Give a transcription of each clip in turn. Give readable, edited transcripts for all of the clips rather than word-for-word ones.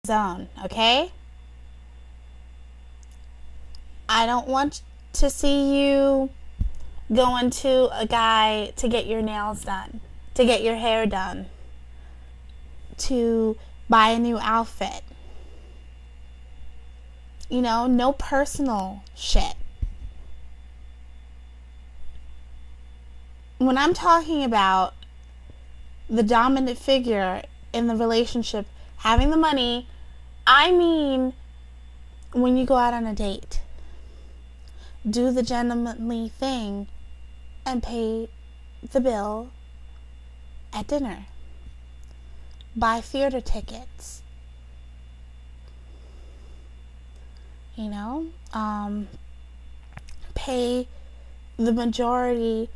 zone, okay? I don't want to see you going to a guy to get your nails done, to get your hair done, to buy a new outfit. You know, no personal shit. When I'm talking about the dominant figure in the relationship having the money, I mean when you go out on a date, do the gentlemanly thing and pay the bill at dinner. Buy theater tickets. You know, pay the majority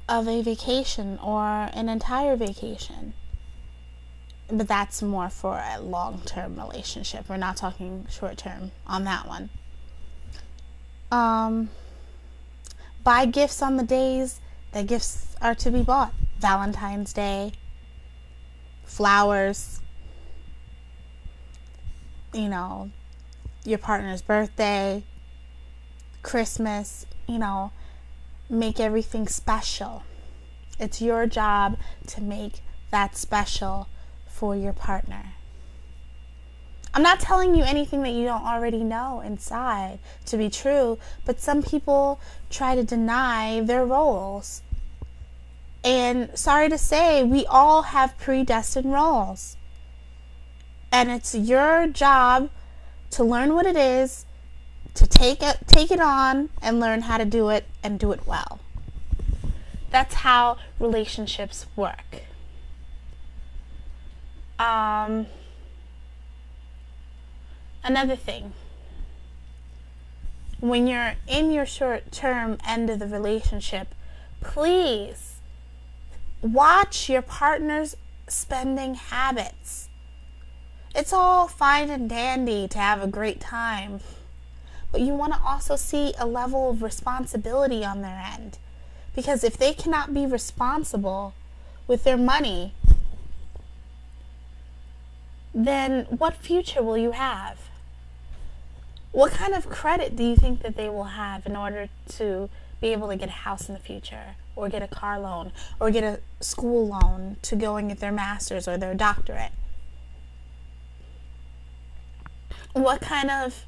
of a vacation or an entire vacation. But that's more for a long-term relationship. We're not talking short-term on that one. Buy gifts on the days that gifts are to be bought. Valentine's Day, flowers, you know, your partner's birthday, Christmas, you know, make everything special. It's your job to make that special for your partner. I'm not telling you anything that you don't already know inside to be true, but some people try to deny their roles. And sorry to say, we all have predestined roles. And it's your job to learn what it is, to take it on and learn how to do it and do it well. That's how relationships work. Another thing, when you're in your short-term end of the relationship, please watch your partner's spending habits. It's all fine and dandy to have a great time, but you want to also see a level of responsibility on their end. Because if they cannot be responsible with their money, then what future will you have? What kind of credit do you think that they will have in order to be able to get a house in the future, or get a car loan, or get a school loan to go and get their master's or their doctorate? What kind of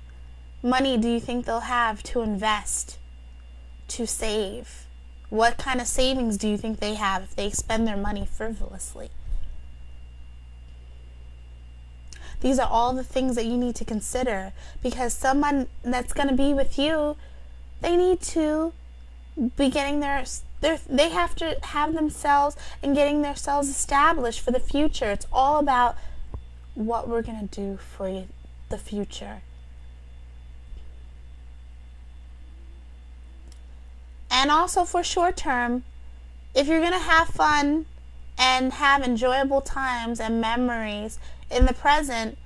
money do you think they'll have to invest, to save? What kind of savings do you think they have if they spend their money frivolously? These are all the things that you need to consider, because someone that's going to be with you, they need to be getting they have to have themselves and getting themselves established for the future. It's all about what we're going to do for the future. And also for short term, if you're going to have fun and have enjoyable times and memories in the present,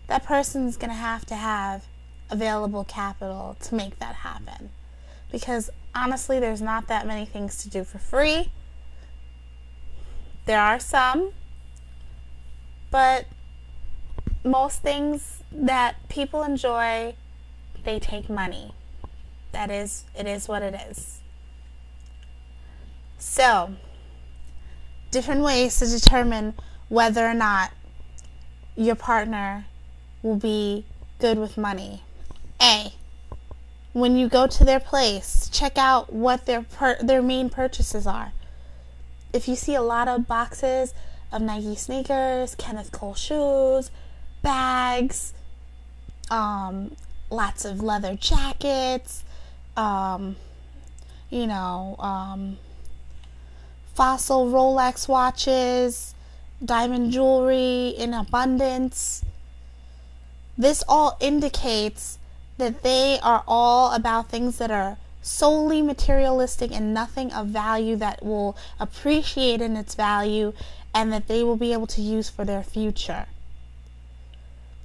that person's going to have available capital to make that happen. Because honestly, there's not that many things to do for free. There are some, but most things that people enjoy, they take money. It is what it is. So, different ways to determine whether or not your partner will be good with money. A, when you go to their place, check out what their main purchases are. If you see a lot of boxes of Nike sneakers, Kenneth Cole shoes, bags, lots of leather jackets, Fossil Rolex watches, diamond jewelry in abundance, this all indicates that they are all about things that are solely materialistic and nothing of value that will appreciate in its value and that they will be able to use for their future.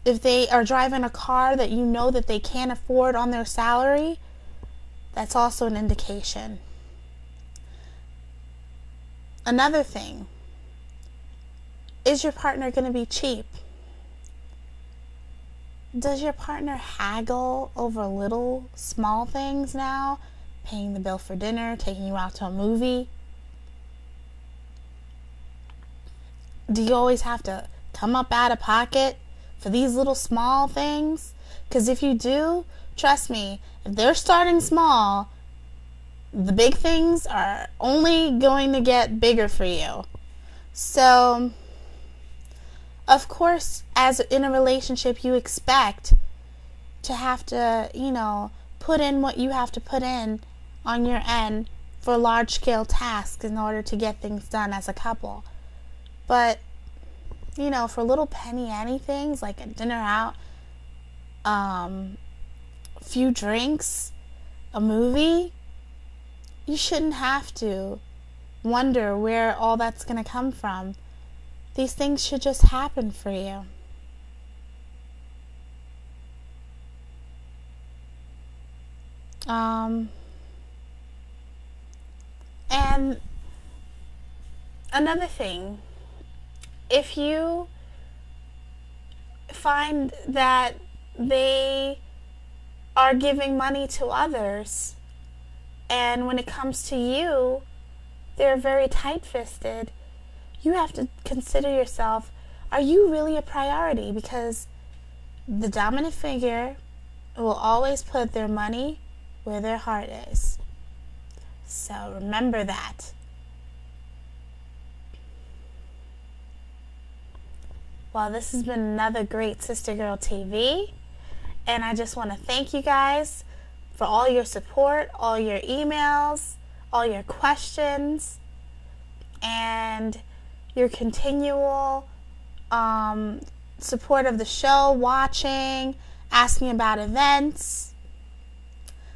If they are driving a car that you know that they can't afford on their salary, that's also an indication. Another thing, is your partner going to be cheap? Does your partner haggle over little small things now? Paying the bill for dinner, taking you out to a movie? Do you always have to come up out of pocket for these little small things? Because if you do, trust me, if they're starting small, the big things are only going to get bigger for you. So, of course, as in a relationship, you expect to have to, put in what you have to put in on your end for large-scale tasks in order to get things done as a couple. But, for little penny anythings like a dinner out, a few drinks, a movie, you shouldn't have to wonder where all that's going to come from. These things should just happen for you. And another thing, if you find that they are giving money to others, and when it comes to you, they're very tight-fisted, you have to consider yourself, are you really a priority? Because the dominant figure will always put their money where their heart is. So remember that. Well, this has been another great Sister Girl TV, and I just want to thank you guys for all your support, all your emails, all your questions, and your continual support of the show, watching, asking about events.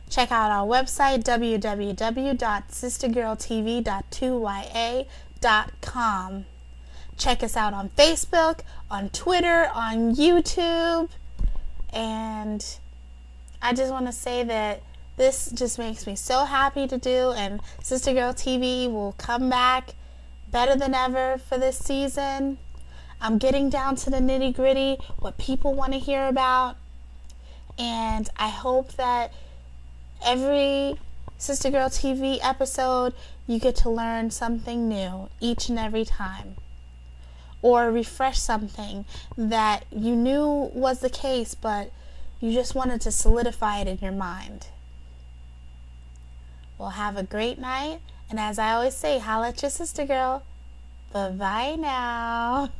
Check out our website, www.sistergirltv.2ya.com. Check us out on Facebook, on Twitter, on YouTube. And I just want to say that this just makes me so happy to do, and Sister Girl TV will come back better than ever for this season. I'm getting down to the nitty-gritty, what people want to hear about, and I hope that every Sister Girl TV episode you get to learn something new each and every time, or refresh something that you knew was the case but you just wanted to solidify it in your mind. Well, have a great night, and as I always say, holla at your sister girl. Bye-bye now.